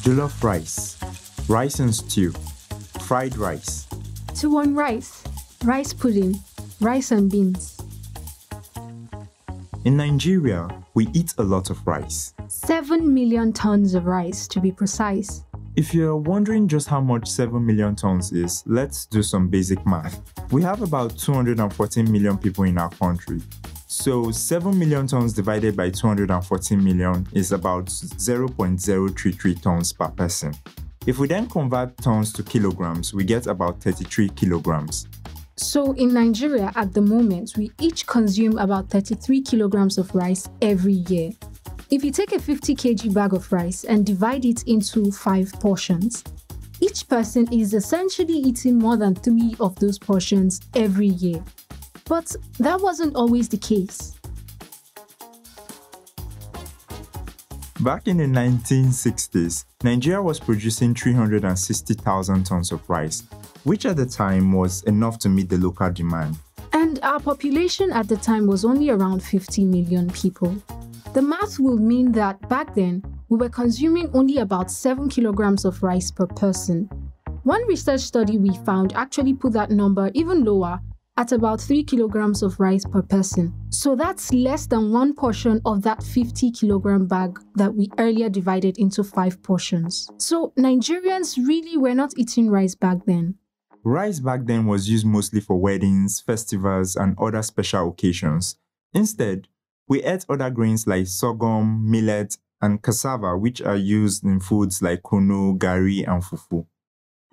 jollof rice, rice and stew, fried rice. 2-1 rice, rice pudding, rice and beans. In Nigeria, we eat a lot of rice. 7 million tons of rice, to be precise. If you're wondering just how much 7 million tons is, let's do some basic math. We have about 214 million people in our country. So 7 million tons divided by 214 million is about 0.033 tons per person. If we then convert tons to kilograms, we get about 33 kilograms. So in Nigeria at the moment, we each consume about 33 kilograms of rice every year. If you take a 50 kg bag of rice and divide it into 5 portions, each person is essentially eating more than 3 of those portions every year. But that wasn't always the case. Back in the 1960s, Nigeria was producing 360,000 tons of rice, which at the time was enough to meet the local demand. And our population at the time was only around 50 million people. The math will mean that back then, we were consuming only about 7 kilograms of rice per person. One research study we found actually put that number even lower at about 3 kilograms of rice per person. So that's less than 1 portion of that 50 kilogram bag that we earlier divided into 5 portions. So Nigerians really were not eating rice back then. Rice back then was used mostly for weddings, festivals, and other special occasions. Instead, we ate other grains like sorghum, millet, and cassava, which are used in foods like kunu, gari, and fufu.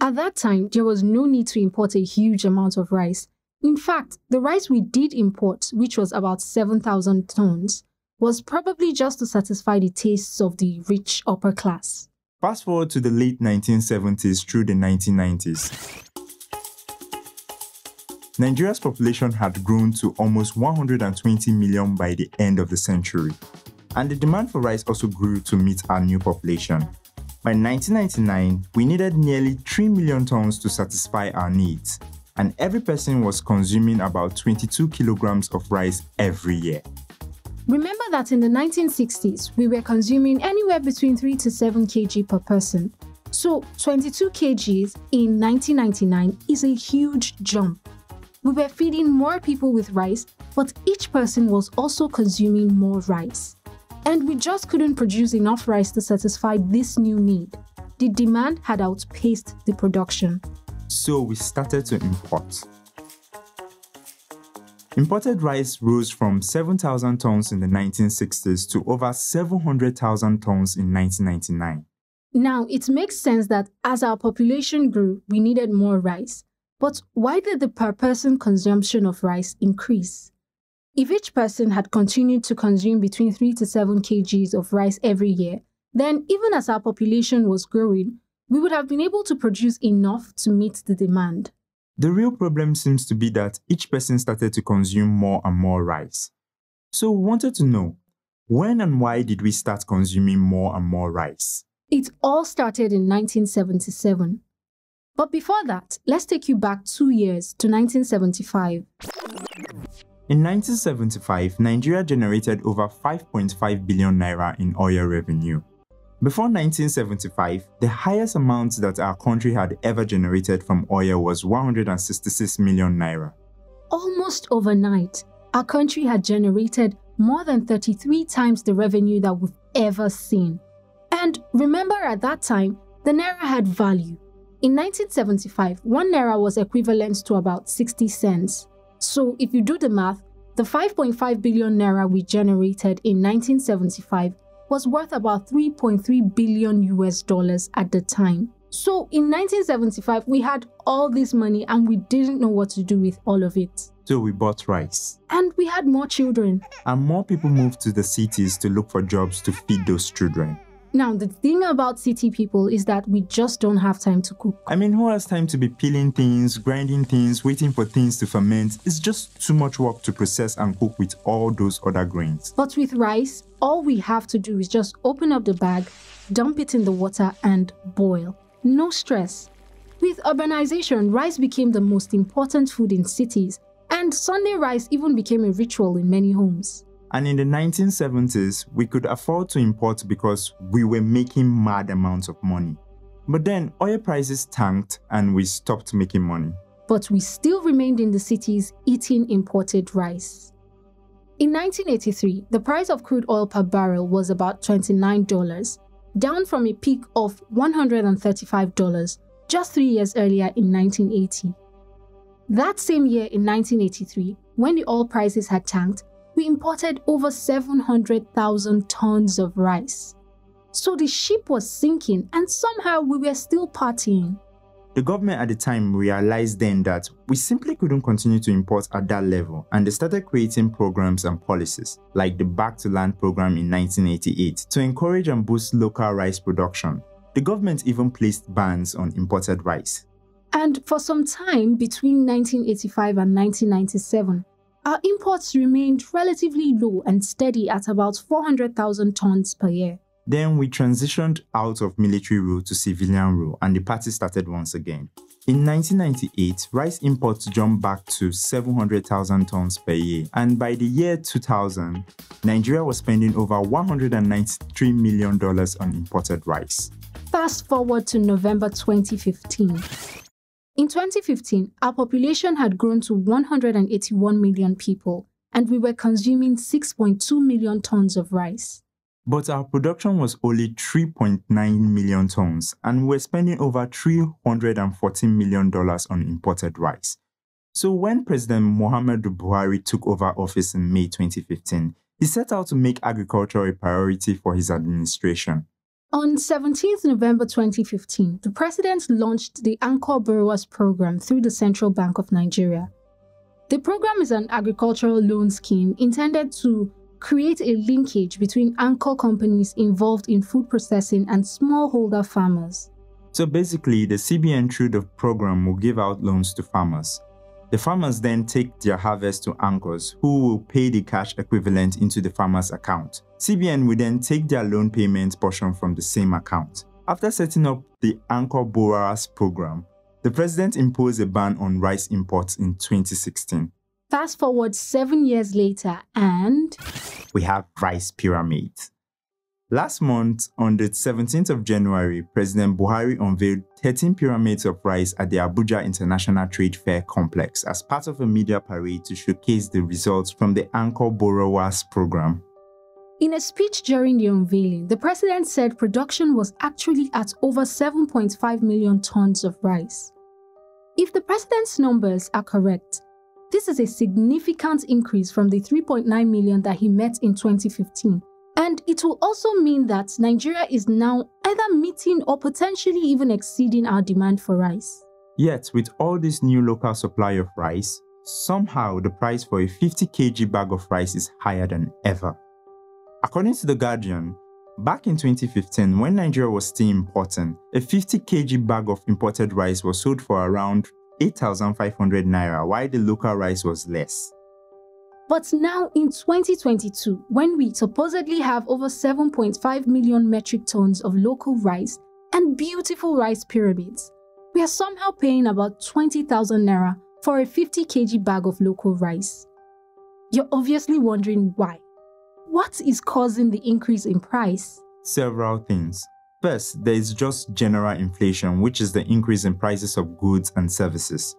At that time, there was no need to import a huge amount of rice. In fact, the rice we did import, which was about 7,000 tons, was probably just to satisfy the tastes of the rich upper class. Fast forward to the late 1970s through the 1990s. Nigeria's population had grown to almost 120 million by the end of the century, and the demand for rice also grew to meet our new population. By 1999, we needed nearly 3 million tons to satisfy our needs, and every person was consuming about 22 kilograms of rice every year. Remember that in the 1960s, we were consuming anywhere between 3 to 7 kg per person. So 22 kgs in 1999 is a huge jump. We were feeding more people with rice, but each person was also consuming more rice. And we just couldn't produce enough rice to satisfy this new need. The demand had outpaced the production. So we started to import. Imported rice rose from 7,000 tons in the 1960s to over 700,000 tons in 1999. Now, it makes sense that as our population grew, we needed more rice. But why did the per-person consumption of rice increase? If each person had continued to consume between 3 to 7 kgs of rice every year, then even as our population was growing, we would have been able to produce enough to meet the demand. The real problem seems to be that each person started to consume more and more rice. So we wanted to know, when and why did we start consuming more and more rice? It all started in 1977. But before that, let's take you back 2 years to 1975. In 1975, Nigeria generated over 5.5 billion naira in oil revenue. Before 1975, the highest amount that our country had ever generated from oil was 166 million naira. Almost overnight, our country had generated more than 33 times the revenue that we've ever seen. And remember, at that time, the naira had value. In 1975, 1 naira was equivalent to about 60 cents. So if you do the math, the 5.5 billion naira we generated in 1975 was worth about 3.3 billion US dollars at the time. So in 1975, we had all this money and we didn't know what to do with all of it. So we bought rice. And we had more children. And more people moved to the cities to look for jobs to feed those children. Now, the thing about city people is that we just don't have time to cook. I mean, who has time to be peeling things, grinding things, waiting for things to ferment? It's just too much work to process and cook with all those other grains. But with rice, all we have to do is just open up the bag, dump it in the water and boil. No stress. With urbanization, rice became the most important food in cities, and Sunday rice even became a ritual in many homes. And in the 1970s, we could afford to import because we were making mad amounts of money. But then oil prices tanked and we stopped making money. But we still remained in the cities eating imported rice. In 1983, the price of crude oil per barrel was about $29, down from a peak of $135 just 3 years earlier in 1980. That same year in 1983, when the oil prices had tanked, we imported over 700,000 tons of rice. So the ship was sinking and somehow we were still partying. The government at the time realized then that we simply couldn't continue to import at that level, and they started creating programs and policies, like the Back to Land program in 1988, to encourage and boost local rice production. The government even placed bans on imported rice. And for some time between 1985 and 1997, our imports remained relatively low and steady at about 400,000 tons per year. Then we transitioned out of military rule to civilian rule and the party started once again. In 1998, rice imports jumped back to 700,000 tons per year, and by the year 2000, Nigeria was spending over $193 million on imported rice. Fast forward to November 2015. In 2015, our population had grown to 181 million people, and we were consuming 6.2 million tons of rice. But our production was only 3.9 million tons, and we were spending over $314 million on imported rice. So when President Muhammadu Buhari took over office in May 2015, he set out to make agriculture a priority for his administration. On 17th November 2015, the president launched the Anchor Borrowers Program through the Central Bank of Nigeria. The program is an agricultural loan scheme intended to create a linkage between anchor companies involved in food processing and smallholder farmers. So basically, the CBN through the program will give out loans to farmers. The farmers then take their harvest to anchors, who will pay the cash equivalent into the farmer's account. CBN will then take their loan payment portion from the same account. After setting up the Anchor Borrowers Program, the president imposed a ban on rice imports in 2016. Fast forward 7 years later and we have rice pyramids. Last month, on the 17th of January, President Buhari unveiled 13 pyramids of rice at the Abuja International Trade Fair Complex as part of a media parade to showcase the results from the Anchor Borrowers Program. In a speech during the unveiling, the president said production was actually at over 7.5 million tons of rice. If the president's numbers are correct, this is a significant increase from the 3.9 million that he met in 2015. And it will also mean that Nigeria is now either meeting or potentially even exceeding our demand for rice. Yet, with all this new local supply of rice, somehow the price for a 50 kg bag of rice is higher than ever. According to The Guardian, back in 2015, when Nigeria was still importing, a 50 kg bag of imported rice was sold for around 8,500 naira, while the local rice was less. But now in 2022, when we supposedly have over 7.5 million metric tons of local rice and beautiful rice pyramids, we are somehow paying about 20,000 naira for a 50 kg bag of local rice. You're obviously wondering why. What is causing the increase in price? Several things. First, there is just general inflation, which is the increase in prices of goods and services.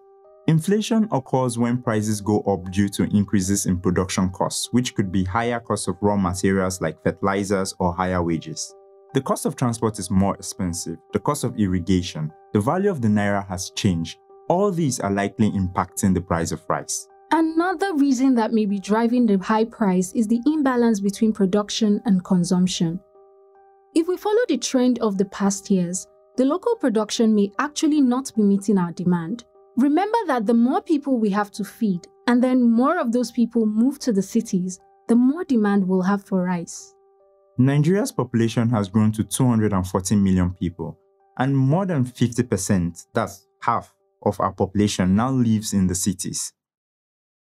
Inflation occurs when prices go up due to increases in production costs, which could be higher costs of raw materials like fertilizers or higher wages. The cost of transport is more expensive, the cost of irrigation, the value of the naira has changed. All these are likely impacting the price of rice. Another reason that may be driving the high price is the imbalance between production and consumption. If we follow the trend of the past years, the local production may actually not be meeting our demand. Remember that the more people we have to feed, and then more of those people move to the cities, the more demand we'll have for rice. Nigeria's population has grown to 214 million people, and more than 50%, that's half of our population, now lives in the cities.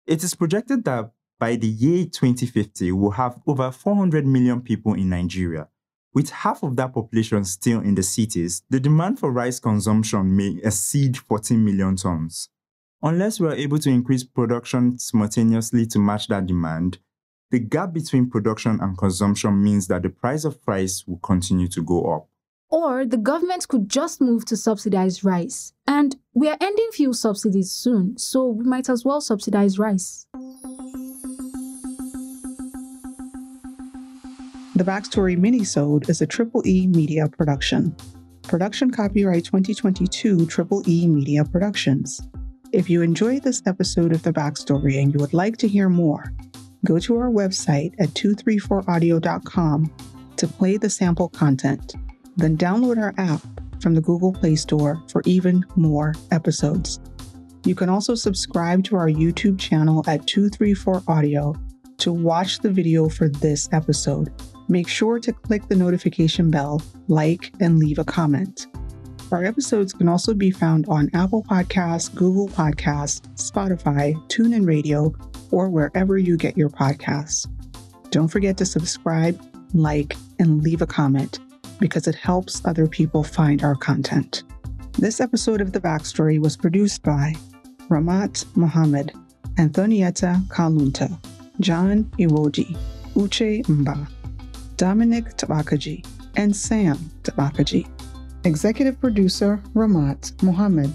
It is projected that by the year 2050, we'll have over 400 million people in Nigeria. With half of that population still in the cities, the demand for rice consumption may exceed 14 million tons. Unless we are able to increase production simultaneously to match that demand, The gap between production and consumption means that the price of rice will continue to go up. Or the government could just move to subsidize rice. And we are ending fuel subsidies soon, so we might as well subsidize rice. The Backstory Minisode is a Triple E media production. Production copyright 2022 Triple E Media Productions. If you enjoyed this episode of The Backstory and you would like to hear more, go to our website at 234audio.com to play the sample content. Then download our app from the Google Play Store for even more episodes. You can also subscribe to our YouTube channel at 234audio to watch the video for this episode. Make sure to click the notification bell, like, and leave a comment. Our episodes can also be found on Apple Podcasts, Google Podcasts, Spotify, TuneIn Radio, or wherever you get your podcasts. Don't forget to subscribe, like, and leave a comment, because it helps other people find our content. This episode of The Backstory was produced by Rahmat Muhammad, Anthonieta Kalunta, John Iwodi, Uche Mbah, Dominic Tabakaji, and Sam Tabakaji. Executive producer Rahmat Muhammad.